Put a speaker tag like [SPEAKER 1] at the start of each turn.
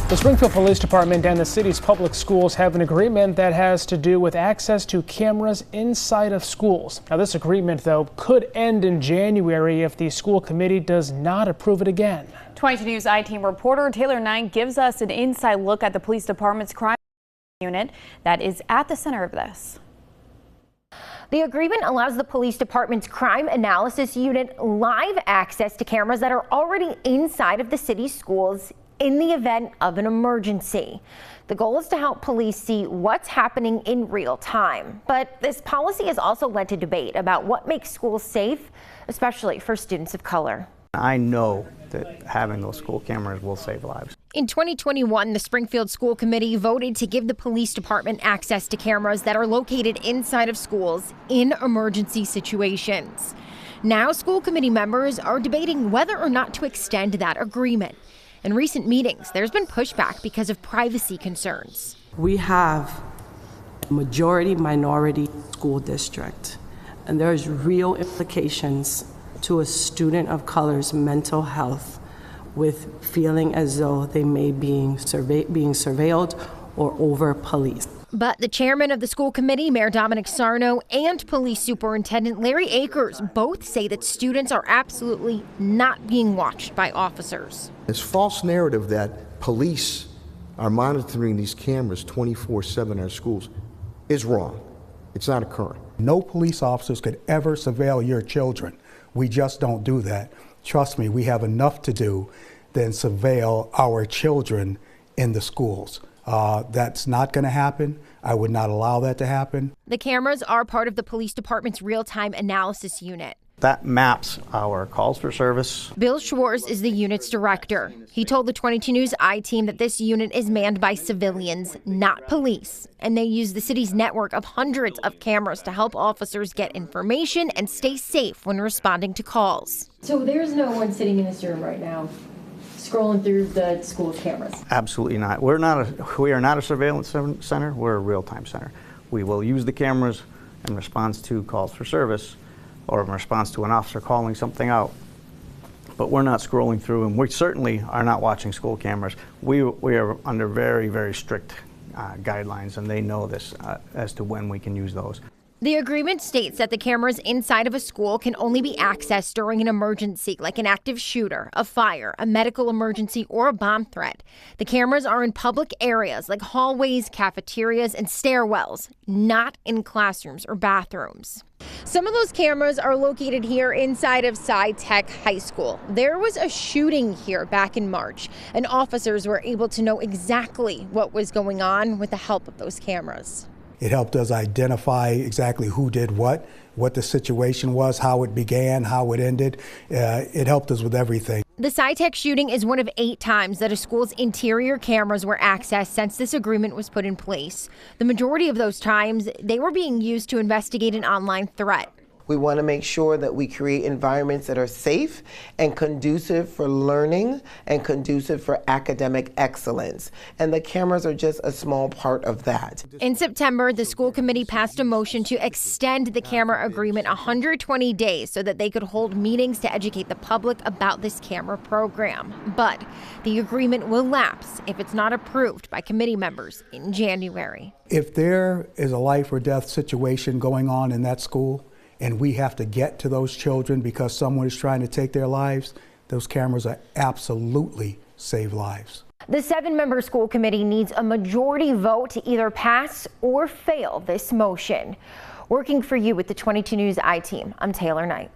[SPEAKER 1] The Springfield Police Department and the city's public schools have an agreement that has to do with access to cameras inside of schools. Now, this agreement, though, could end in January if the school committee does not approve it again. 22
[SPEAKER 2] News I-Team reporter Taylor Knight gives us an inside look at the police department's crime unit that is at the center of this.
[SPEAKER 3] The agreement allows the police department's crime analysis unit live access to cameras that are already inside of the city's schools in the event of an emergency. The goal is to help police see what's happening in real time. But this policy has also led to debate about what makes schools safe, especially for students of color.
[SPEAKER 4] I know that having those school cameras will save lives.
[SPEAKER 3] In 2021, the Springfield School Committee voted to give the police department access to cameras that are located inside of schools in emergency situations. Now, school committee members are debating whether or not to extend that agreement. In recent meetings, there's been pushback because of privacy concerns.
[SPEAKER 5] We have a majority-minority school district, and there's real implications to a student of color's mental health with feeling as though they may be being surveilled or over-policed.
[SPEAKER 3] But the chairman of the school committee, Mayor Dominic Sarno, and police superintendent Larry Akers both say that students are absolutely not being watched by officers.
[SPEAKER 6] This false narrative that police are monitoring these cameras 24/7 in our schools is wrong. It's not occurring.
[SPEAKER 7] No police officers could ever surveil your children. We just don't do that. Trust me, we have enough to do than surveil our children in the schools. That's not going to happen. I would not allow that to happen.
[SPEAKER 3] The cameras are part of the police department's real-time analysis unit.
[SPEAKER 4] That maps our calls for service.
[SPEAKER 3] Bill Schwartz is the unit's director. He told the 22 News I-Team that this unit is manned by civilians, not police, and they use the city's network of hundreds of cameras to help officers get information and stay safe when responding to calls.
[SPEAKER 8] So there's no one sitting in this room right now scrolling through the school cameras?
[SPEAKER 4] Absolutely not. We are not a surveillance center. We're a real-time center. We will use the cameras in response to calls for service or in response to an officer calling something out. But we're not scrolling through, and we certainly are not watching school cameras. We are under very, very strict guidelines, and they know this as to when we can use those.
[SPEAKER 3] The agreement states that the cameras inside of a school can only be accessed during an emergency, like an active shooter, a fire, a medical emergency, or a bomb threat. The cameras are in public areas like hallways, cafeterias, and stairwells, not in classrooms or bathrooms. Some of those cameras are located here inside of SciTech High School. There was a shooting here back in March, and officers were able to know exactly what was going on with the help of those cameras.
[SPEAKER 7] It helped us identify exactly who did what the situation was, how it began, how it ended. It helped us with everything.
[SPEAKER 3] The SciTech shooting is one of 8 times that a school's interior cameras were accessed since this agreement was put in place. The majority of those times, they were being used to investigate an online threat.
[SPEAKER 9] We want to make sure that we create environments that are safe and conducive for learning and conducive for academic excellence. And the cameras are just a small part of that.
[SPEAKER 3] In September, the school committee passed a motion to extend the camera agreement 120 days so that they could hold meetings to educate the public about this camera program. But the agreement will lapse if it's not approved by committee members in January.
[SPEAKER 7] If there is a life or death situation going on in that school, and we have to get to those children because someone is trying to take their lives, those cameras are absolutely save lives.
[SPEAKER 3] The 7-member school committee needs a majority vote to either pass or fail this motion. Working for you with the 22 News I-Team, I'm Taylor Knight.